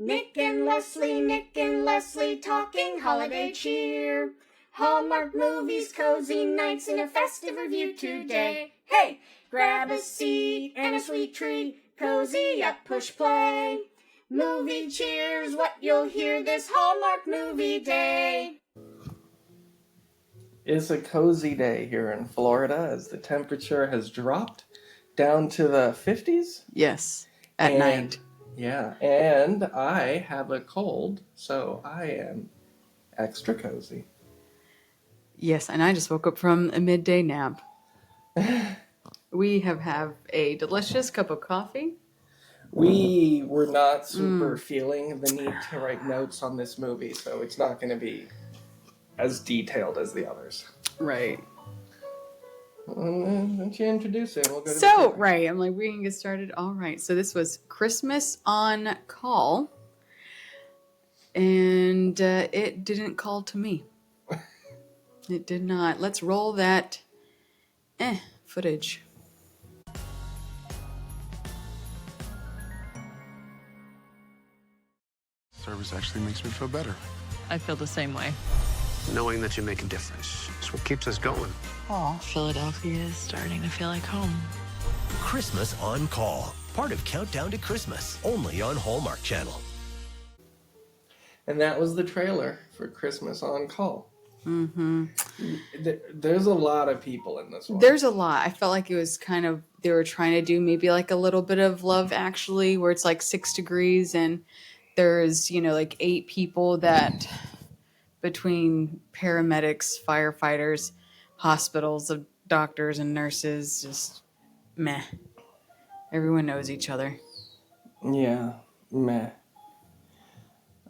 Nick and Leslie talking holiday cheer. Hallmark movies, cozy nights, and a festive review today. Hey, grab a seat and a sweet treat, cozy up, push play. Movie cheers, what you'll hear this Hallmark movie day. It's a cozy day here in Florida as the temperature has dropped down to the 50s. Yes, at night. Yeah, and I have a cold, so I am extra cozy. Yes, and I just woke up from a midday nap. We have a delicious cup of coffee. We were not super feeling the need to write notes on this movie, so it's not going to be as detailed as the others. Right. Don't you introduce it? We'll go to So, right, I'm like, we can get started. All right, so this was Christmas on Call, and it didn't call to me. It did not. Let's roll that footage. Service actually makes me feel better. I feel the same way. Knowing that you make a difference is what keeps us going. Oh, Philadelphia is starting to feel like home. Christmas on Call, part of Countdown to Christmas, only on Hallmark Channel. And that was the trailer for Christmas on Call. Mm-hmm. There's a lot of people in this one. There's a lot. I felt like it was kind of, they were trying to do maybe like a little bit of Love Actually, where it's like 6 degrees and there's, like 8 people that between paramedics, firefighters, hospitals, of doctors and nurses, just meh. Everyone knows each other. Yeah, meh.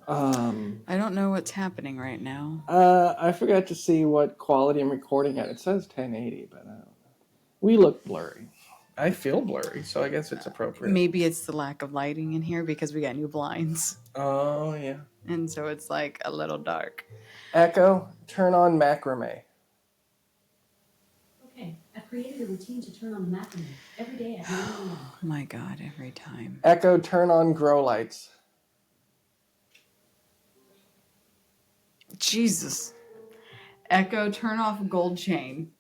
I don't know what's happening right now. I forgot to see what quality I'm recording at. It says 1080, but I don't know. We look blurry. I feel blurry, so I guess it's appropriate. Maybe it's the lack of lighting in here because we got new blinds. Oh, yeah. And so it's like a little dark. Echo, turn on macrame. Okay, I've created a routine to turn on the macrame every day at 9 a.m. Oh my God, every time. Echo, turn on grow lights. Jesus. Echo, turn off gold chain.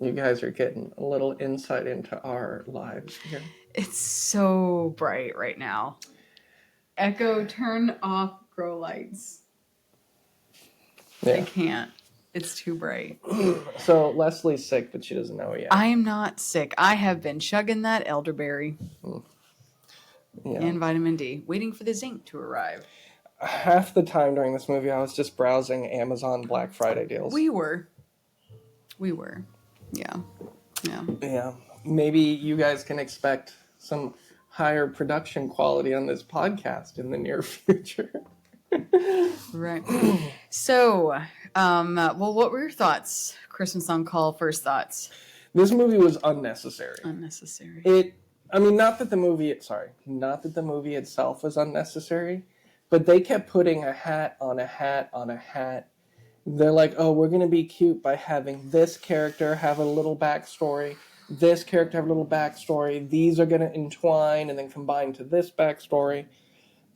You guys are getting a little insight into our lives here. It's so bright right now. Echo, turn off grow lights. Yeah. I can't. It's too bright. So Leslie's sick, but she doesn't know it yet. I am not sick. I have been chugging that elderberry and vitamin D, waiting for the zinc to arrive. Half the time during this movie, I was just browsing Amazon Black Friday deals. We were. Yeah. Yeah. Maybe you guys can expect some higher production quality on this podcast in the near future. Right. So, well, what were your thoughts? Christmas on Call, first thoughts. This movie was unnecessary. Unnecessary. Not that the movie itself was unnecessary, but they kept putting a hat on a hat on a hat. They're like, oh, we're going to be cute by having this character have a little backstory, this character have a little backstory, these are going to entwine and then combine to this backstory.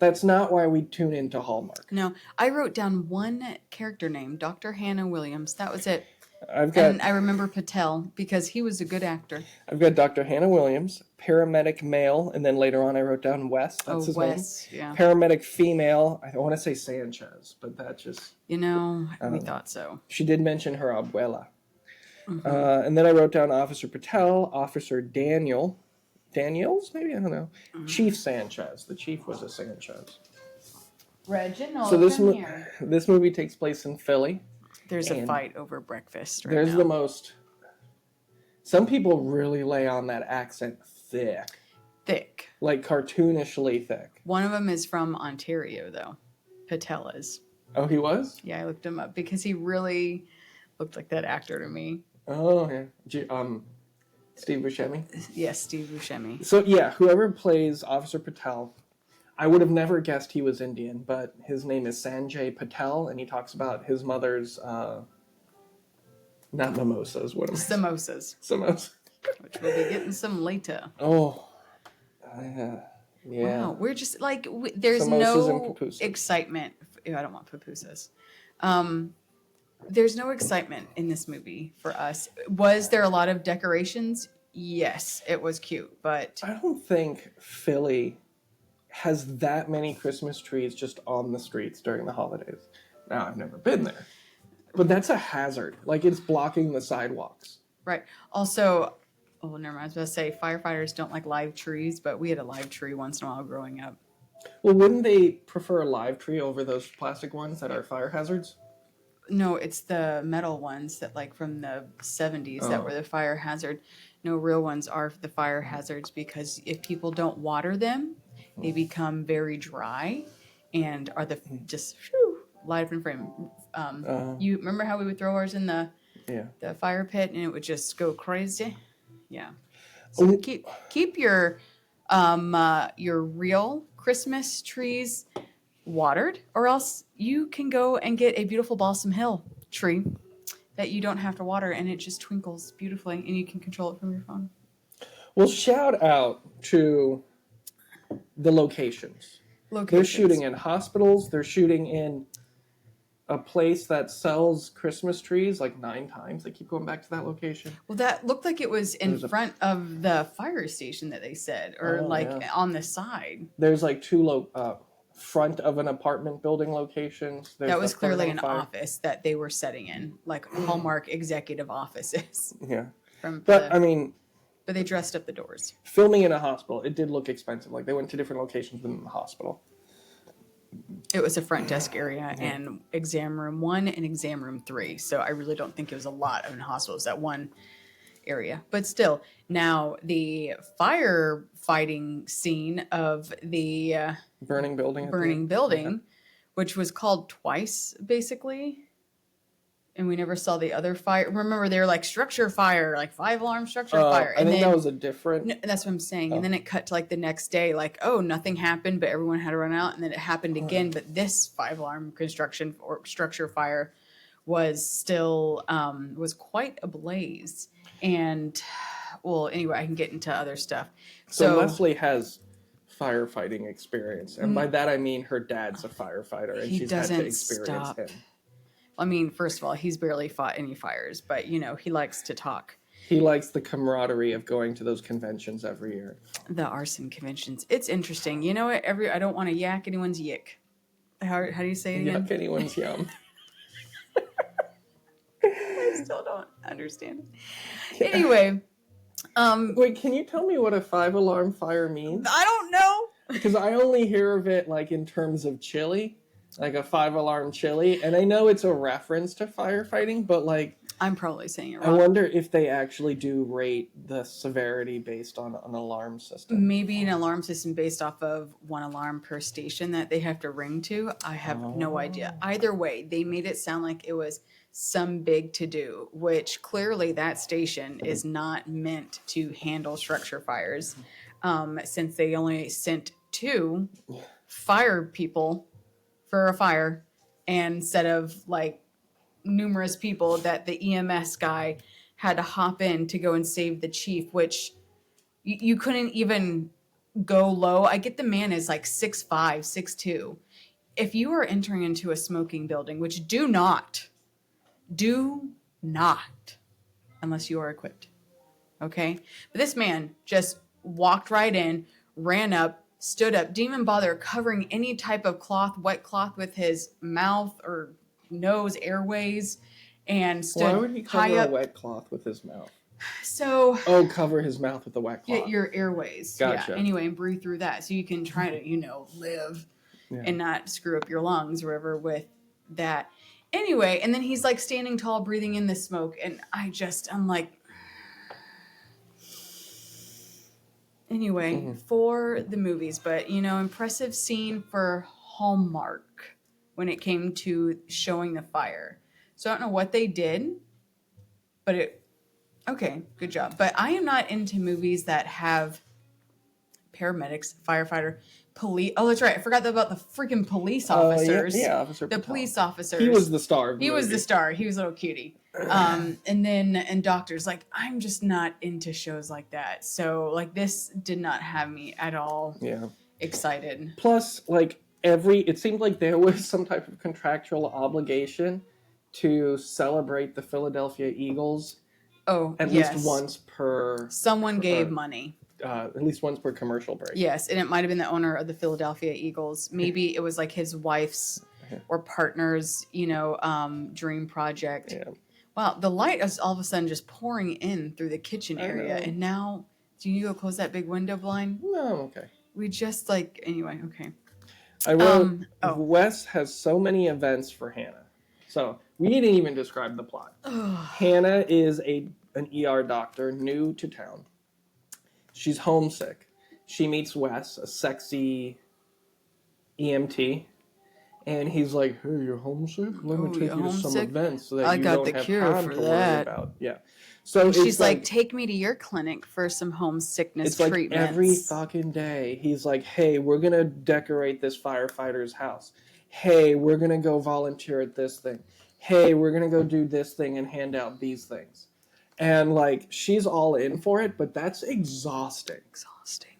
That's not why we tune into Hallmark. No, I wrote down one character name, Dr. Hannah Williams. That was it. And I remember Patel because he was a good actor. I've got Dr. Hannah Williams, paramedic male, and then later on I wrote down Wes. That's his Wes, name. Yeah. Paramedic female. I want to say Sanchez, but that just... we thought so. She did mention her abuela. Mm-hmm. And then I wrote down Officer Patel, Officer Daniels, maybe? I don't know. Mm-hmm. Chief Sanchez. The chief was a Sanchez. Reginald, so this movie takes place in Philly. There's a fight over breakfast right there's now. The most... Some people really lay on that accent thick. Thick. Like cartoonishly thick. One of them is from Ontario, though. Patel is. Oh, he was? Yeah, I looked him up because he really looked like that actor to me. Oh, yeah. Steve Buscemi? Yes, Steve Buscemi. So, yeah, whoever plays Officer Patel... I would have never guessed he was Indian, but his name is Sanjay Patel, and he talks about his mother's, not mimosas, what am I saying? Samosas. Samosas. Which we'll be getting some later. Oh. Yeah. Wow, we're just like there's Samosas and no pupusas. excitement. Ew, I don't want pupusas. There's no excitement in this movie for us. Was there a lot of decorations? Yes, it was cute, but I don't think Philly has that many Christmas trees just on the streets during the holidays. Now, I've never been there, but that's a hazard. Like, it's blocking the sidewalks. right. Also, oh, never mind. I was about to say firefighters don't like live trees, but we had a live tree once in a while growing up. Well, wouldn't they prefer a live tree over those plastic ones that are fire hazards? No, it's the metal ones that like from the 70s that were the fire hazard. No, real ones are the fire hazards because if people don't water them, they become very dry and are the just live in frame. You remember how we would throw ours in the fire pit and it would just go crazy? Yeah. So keep your real Christmas trees watered, or else you can go and get a beautiful Balsam Hill tree that you don't have to water and it just twinkles beautifully and you can control it from your phone. Well, shout out to the locations. They're shooting in hospitals. They're shooting in a place that sells Christmas trees like 9 times. They keep going back to that location. Well, that looked like it was in front of the fire station that they said, or on the side. There's like 2 front of an apartment building locations. There's that was clearly an office that they were setting in, like Hallmark executive offices. Yeah. But they dressed up the doors. Filming in a hospital, it did look expensive. Like they went to different locations within the hospital. It was a front desk area and exam room 1 and exam room 3. So I really don't think it was a lot of hospitals, that one area. But still, now the firefighting scene of the burning building, which was called twice, basically. And we never saw the other fire. Remember, they were like structure fire, like 5-alarm structure fire. And I think that was a different. No, that's what I'm saying. And then it cut to like the next day, like, oh, nothing happened, but everyone had to run out. And then it happened again. But this 5-alarm construction or structure fire was still was quite ablaze. And well, anyway, I can get into other stuff. So Leslie has firefighting experience, and by that I mean her dad's a firefighter, and she's had to experience him. I mean, first of all, he's barely fought any fires, but he likes to talk. He likes the camaraderie of going to those conventions every year. The arson conventions. It's interesting. You know what? I don't want to yak anyone's yick. How do you say it again? Yuck anyone's yum. I still don't understand it. Yeah. Anyway. Wait, can you tell me what a 5-alarm fire means? I don't know. Because I only hear of it like in terms of chili. Like a 5-alarm chili, and I know it's a reference to firefighting, but like I'm probably saying it wrong. I wonder if they actually do rate the severity based on an alarm system. Maybe an alarm system based off of 1 alarm per station that they have to ring to. I have no idea. Either way, they made it sound like it was some big to-do, which clearly that station is not meant to handle structure fires, since they only sent 2 fire people for a fire, and instead of like numerous people that the EMS guy had to hop in to go and save the chief, which you couldn't even go low. I get the man is like 6'5", 6'2". If you are entering into a smoking building, which do not, unless you are equipped. Okay. But this man just walked right in, ran up, stood up, didn't even bother covering any type of wet cloth with his mouth or nose, airways, and stood high up. Why would he cover a wet cloth with his mouth? So... cover his mouth with the wet cloth. Your airways. Gotcha. Yeah, anyway, and breathe through that. So you can try to, live and not screw up your lungs or whatever with that. Anyway, and then he's like standing tall, breathing in the smoke, and I'm like... Anyway, for the movies, but impressive scene for Hallmark when it came to showing the fire. So I don't know what they did, but okay, good job. But I am not into movies that have paramedics, firefighter, police. Oh, that's right. I forgot about the freaking police officers. Yeah, Officer the Patel. Police officers. He was the star. He was the star. He was a little cutie. And doctors, like, I'm just not into shows like that. So like this did not have me at all excited. Plus, like it seemed like there was some type of contractual obligation to celebrate the Philadelphia Eagles Oh, at yes. least once per. Someone gave money. At least once per commercial break. Yes, and it might have been the owner of the Philadelphia Eagles. Maybe it was like his wife's or partner's, dream project. Yeah. Wow, the light is all of a sudden just pouring in through the kitchen area, and now, do you go close that big window blind? No, okay. We just anyway, okay. I wrote, Wes has so many events for Hannah. So we didn't even describe the plot. Hannah is an ER doctor, new to town. She's homesick. She meets Wes, a sexy EMT, and he's like, "Hey, you're homesick? Let me take you to some events so that I you got don't the have cure time for to that." worry about." Yeah. So She's like, "Take me to your clinic for some homesickness it's like treatments." every fucking day. He's like, "Hey, we're gonna decorate this firefighter's house. Hey, we're gonna go volunteer at this thing. Hey, we're gonna go do this thing and hand out these things." And like she's all in for it, but that's exhausting. Exhausting.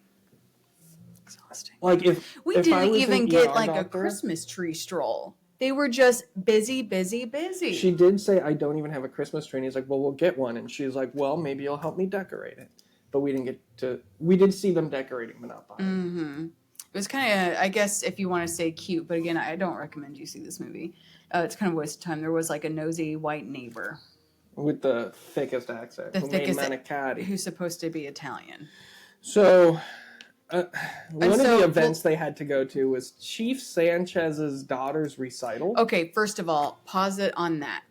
Like if We if I didn't was even an get ER like a doctor, Christmas tree stroll. They were just busy, busy, busy. She did say, "I don't even have a Christmas tree." And he's like, "Well, we'll get one." And she's like, "Well, maybe you'll help me decorate it." But we didn't get to. We did see them decorating, but not buying. Mm-hmm. It was kind of, I guess, if you want to say cute, but again, I don't recommend you see this movie. It's kind of a waste of time. There was like a nosy white neighbor With the thickest accent. The who thickest- made manicotti. who's supposed to be Italian. So, one of so- the events they had to go to was Chief Sanchez's daughter's recital. Okay, first of all, pause it on that.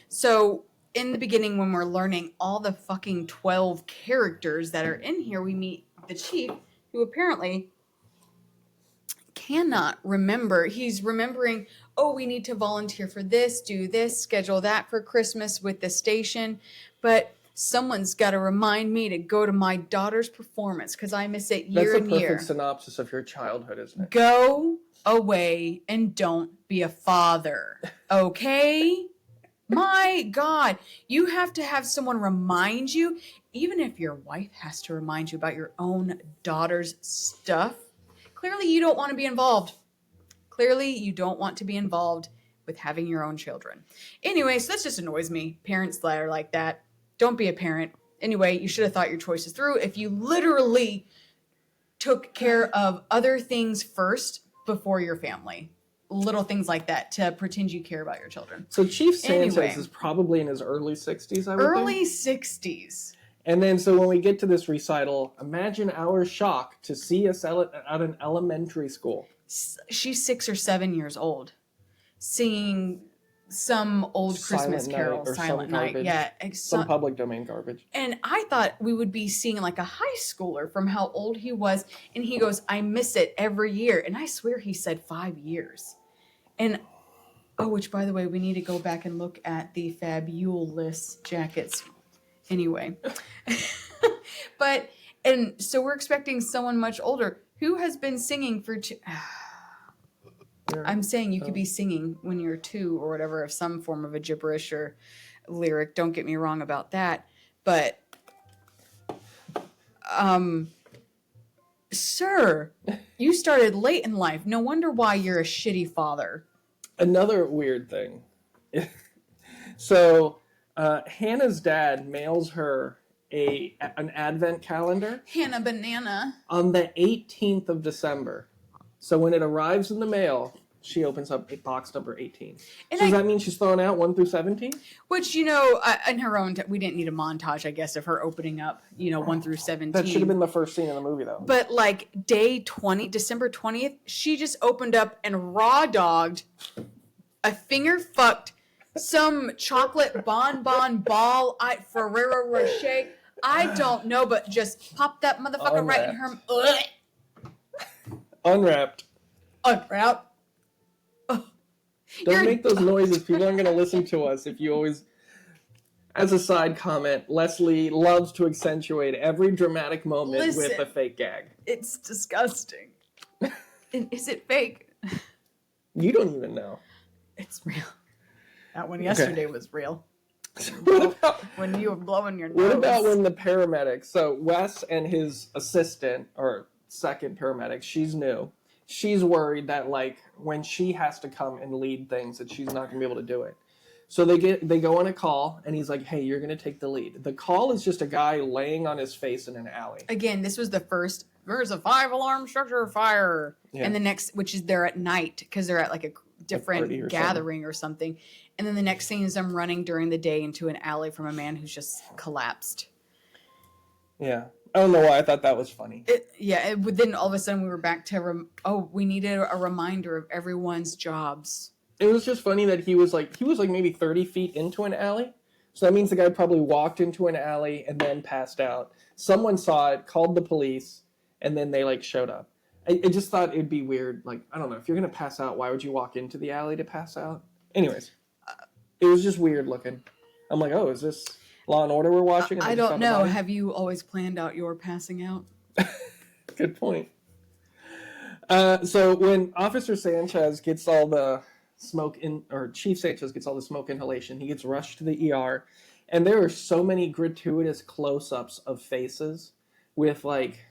So, in the beginning, when we're learning all the fucking 12 characters that are in here, we meet the chief, who apparently cannot remember. He's remembering, oh, we need to volunteer for this, do this, schedule that for Christmas with the station. But someone's got to remind me to go to my daughter's performance because I miss it year and That's a year. perfect synopsis of your childhood, isn't it? Go away and don't be a father. Okay? My God. You have to have someone remind you, even if your wife has to remind you about your own daughter's stuff. Clearly, you don't want to be involved. Clearly, you don't want to be involved with having your own children. Anyway, so that just annoys me. Parents that are like that. Don't be a parent. Anyway, you should have thought your choices through if you literally took care of other things first before your family. Little things like that to pretend you care about your children. So Chief Sanchez Anyway. is probably in his early 60s, I would Early think. 60s. And then, so when we get to this recital, imagine our shock to see us at an elementary school. She's 6 or 7 years old, singing some old Christmas carol, Silent Night. Garbage. Yeah, Some public domain garbage. And I thought we would be seeing like a high schooler from how old he was. And he goes, I miss it every year. And I swear he said 5 years. And, oh, which by the way, we need to go back and look at the fabulous jackets. Anyway. And so we're expecting someone much older who has been singing for I'm saying you could be singing when you're 2 or whatever, of some form of a gibberish or lyric. Don't get me wrong about that. But, sir, you started late in life. No wonder why you're a shitty father. Another weird thing. So, Hannah's dad mails her an advent calendar Hannah Banana. on the 18th of December. So when it arrives in the mail, she opens up box number 18. And so does that mean she's throwing out 1 through 17? Which, in her own, we didn't need a montage, I guess, of her opening up, 1 through 17. That should have been the first scene in the movie, though. But like December 20th, she just opened up and raw dogged a finger fucked some chocolate bonbon ball, Ferrero Rocher. I don't know, but just pop that motherfucker right in her. Unwrapped. Unwrapped. Don't make those noises. People aren't going to listen to us if you always... As a side comment, Leslie loves to accentuate every dramatic moment with a fake gag. It's disgusting. And is it fake? You don't even know. It's real. That one yesterday was real. What about when you were blowing your nose? What about when the paramedics, so Wes and his assistant, or second paramedic. She's new. She's worried that like when she has to come and lead things that she's not going to be able to do it. So they go on a call, and he's like, hey, you're going to take the lead. The call is just a guy laying on his face in an alley. Again, this was the first, there's a 5-alarm structure fire. Yeah. And the next, which is they're at night because they're at like a different gathering or something. And then the next scene is them running during the day into an alley from a man who's just collapsed. Yeah. I don't know why I thought that was funny. Then all of a sudden we were back to, we needed a reminder of everyone's jobs. It was just funny that he was like maybe 30 feet into an alley. So that means the guy probably walked into an alley and then passed out. Someone saw it, called the police, and then they like showed up. I just thought it'd be weird. Like, I don't know, if you're going to pass out, why would you walk into the alley to pass out? Anyways, it was just weird looking. I'm like, oh, is this Law and Order we're watching? I don't know. Have you always planned out your passing out? Good point. So when Officer Sanchez gets all the Chief Sanchez gets all the smoke inhalation, he gets rushed to the ER, and there are so many gratuitous close-ups of faces with like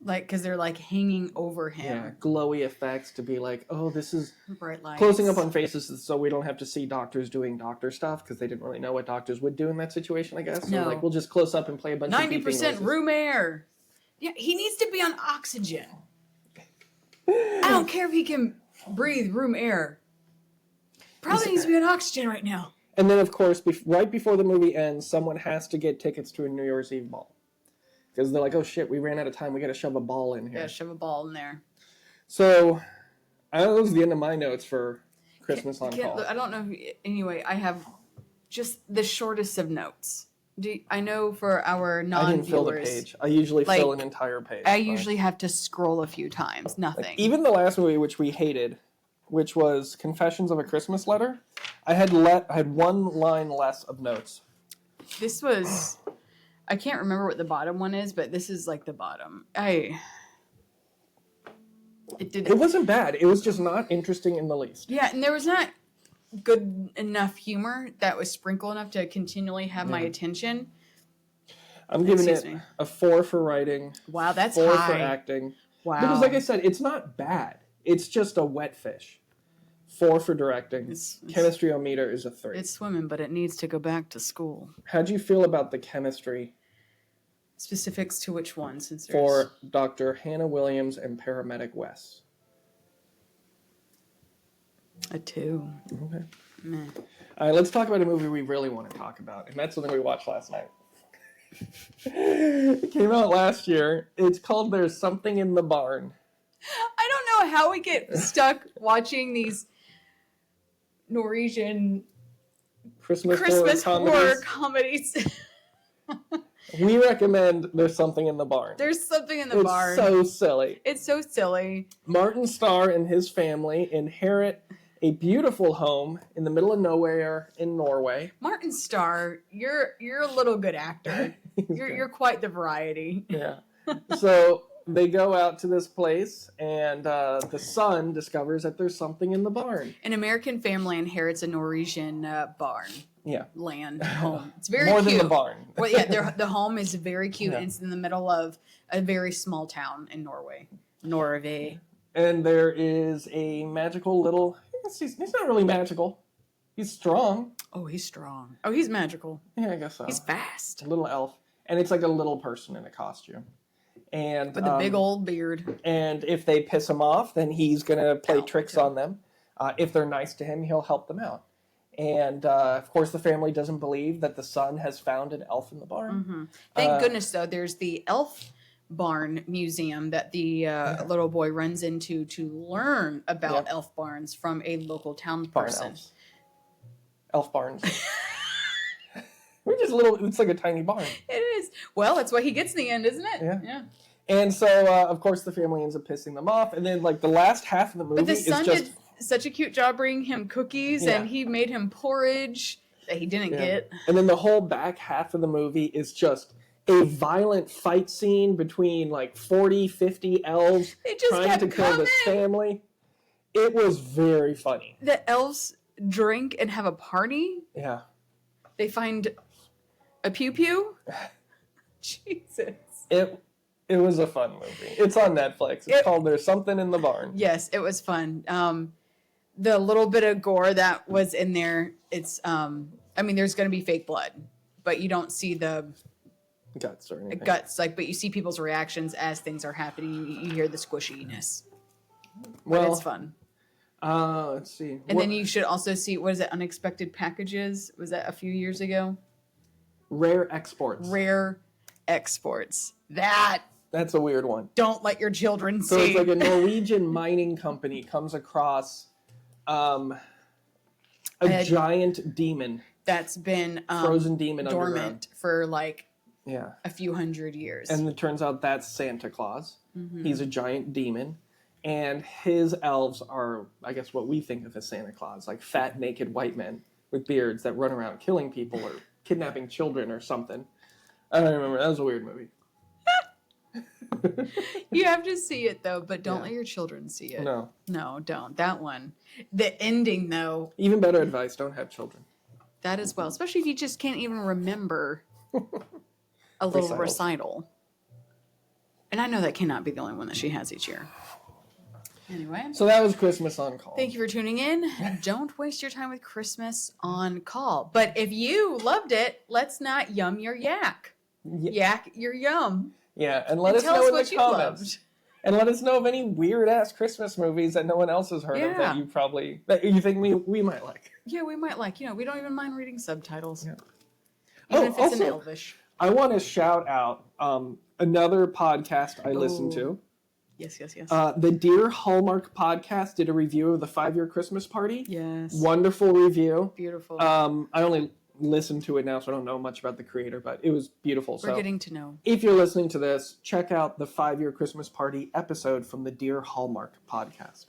because they're like hanging over him. Glowy effects to be like, oh, this is bright lights. Closing up on faces so we don't have to see doctors doing doctor stuff because they didn't really know what doctors would do in that situation, I guess. So No. like we'll just close up and play a bunch of 90% room air. Yeah, he needs to be on oxygen. I don't care if he can breathe room air. Probably needs to be on oxygen right now. And then, of course, right before the movie ends, someone has to get tickets to a New Year's Eve ball. Because they're like, oh shit, we ran out of time. We got to shove a ball in here. Yeah, shove a ball in there. So, that was the end of my notes for Christmas on Call. I don't know. Anyway, I have just the shortest of notes. I know for our non-viewers. I didn't fill the page. I usually fill an entire page. I usually have to scroll a few times. Nothing. Like, even the last movie, which we hated, which was Confessions of a Christmas Letter, I had one line less of notes. This was, I can't remember what the bottom one is, but this is like the bottom. It wasn't bad. It was just not interesting in the least. Yeah, and there was not good enough humor that was sprinkled enough to continually have my attention. I'm giving it a 4 for writing. Wow, that's 4 high. for acting. Wow. Because like I said, it's not bad. It's just a wet fish. 4 for directing. Chemistry-o-meter is a 3. It's swimming, but it needs to go back to school. How'd you feel about the chemistry? Specifics to which one? Since for Dr. Hannah Williams and paramedic Wes. A 2. Okay. Meh. All right, let's talk about a movie we really want to talk about, and that's something we watched last night. It came out last year. It's called There's Something in the Barn. I don't know how we get stuck watching these Norwegian Christmas horror comedies. We recommend There's Something in the Barn. There's something in the barn. It's so silly. It's so silly. Martin Starr and his family inherit a beautiful home in the middle of nowhere in Norway. Martin Starr, you're a little good actor. You're quite the variety. Yeah. So they go out to this place, and the son discovers that there's something in the barn. An American family inherits a Norwegian barn. Yeah. Land home. It's very More cute. than the barn. Well, yeah, the home is very cute, Yeah. and it's in the middle of a very small town in Norway. Norway. And there is a magical little... He's not really magical. He's strong. Oh, he's strong. Oh, he's magical. Yeah, I guess so. He's fast. A little elf. And it's like a little person in a costume. And with a big old beard. And if they piss him off, then he's going to play tricks on them. If they're nice to him, he'll help them out. And, of course, the family doesn't believe that the son has found an elf in the barn. Mm-hmm. Thank goodness, though. There's the elf barn museum that the little boy runs into to learn about elf barns from a local town person. Elf barns. We're just it's like a tiny barn. It is. Well, that's what he gets in the end, isn't it? Yeah. And so, of course, the family ends up pissing them off. And then, like, the last half of the movie is just... did such a cute job bringing him cookies, and he made him porridge that he didn't get. And then the whole back half of the movie is just a violent fight scene between like 40, 50 elves trying to kill this family. It was very funny. The elves drink and have a party. Yeah. They find a pew-pew. Jesus. It It was a fun movie. It's on Netflix. It's called There's Something in the Barn. Yes, it was fun. The little bit of gore that was in there, it's there's going to be fake blood, but you don't see the Guts or anything. guts, but you see people's reactions as things are happening. You hear the squishiness. Well, But it's fun. Let's see. And then you should also see, what is it, Unexpected Packages? Was that a few years ago? Rare Exports. Rare Exports. That's a weird one. Don't let your children So see. it's like a Norwegian mining company comes across a giant demon. That's been Frozen demon dormant underground. for a few hundred years. And it turns out that's Santa Claus. Mm-hmm. He's a giant demon. And his elves are, I guess, what we think of as Santa Claus, like fat, naked white men with beards that run around killing people or kidnapping children or something. I don't remember. That was a weird movie. You have to see it, though, but don't let your children see it. No. No, don't. That one. The ending, though. Even better advice, don't have children. That as well. Especially if you just can't even remember a little recital. And I know that cannot be the only one that she has each year. Anyway. So that was Christmas on Call. Thank you for tuning in. Don't waste your time with Christmas on Call. But if you loved it, let's not yum your yak. Yak your yum. Yeah, and let us tell know us in what the you comments. loved. And let us know of any weird-ass Christmas movies that no one else has heard of that you think we might like. Yeah, we might like. We don't even mind reading subtitles. Yeah. Even if it's in also, Elvish. I want to shout out another podcast I listen to. Yes. The Dear Hallmark podcast did a review of the 5-Year Christmas Party. Yes. Wonderful review. Beautiful. I only listen to it now, so I don't know much about the creator, but it was beautiful. We're getting to know. If you're listening to this, check out the 5-Year Christmas Party episode from the Dear Hallmark podcast.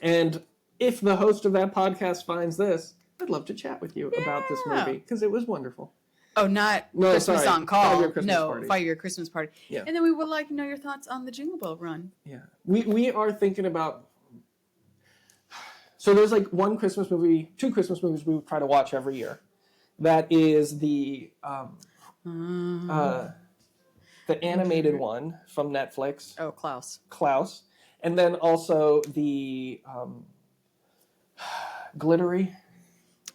And if the host of that podcast finds this, I'd love to chat with you about this movie, because it was wonderful. Oh, not Christmas on Call. 5-Year Christmas Party. 5-Year Christmas Party. Yeah. And then we would like to know your thoughts on the Jingle Bell Run. Yeah. We are thinking about... So there's two Christmas movies we try to watch every year. That is the animated one from Netflix. Oh, Klaus. Klaus. And then also the glittery...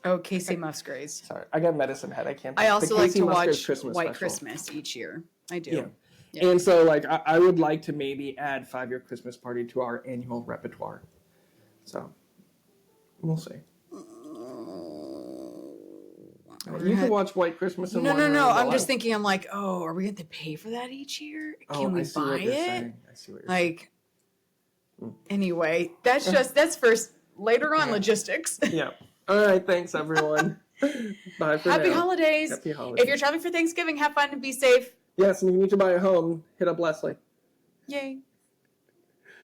Oh, Casey Musgraves. Sorry, I got medicine head. I can't. I also like to watch Christmas White special. Christmas each year. I do. Yeah. And so, I would like to maybe add 5-Year Christmas Party to our annual repertoire. So, we'll see. You can watch White Christmas in one room. No. I'm just thinking. I'm like, oh, are we going to pay for that each year? Can we buy it? I see what you're saying. Anyway, that's first. Later on, logistics. Yeah. All right, thanks everyone. Bye for Happy now. holidays. Happy holidays. If you're traveling for Thanksgiving, have fun and be safe. Yes, and if you need to buy a home, hit up Leslie. Yay.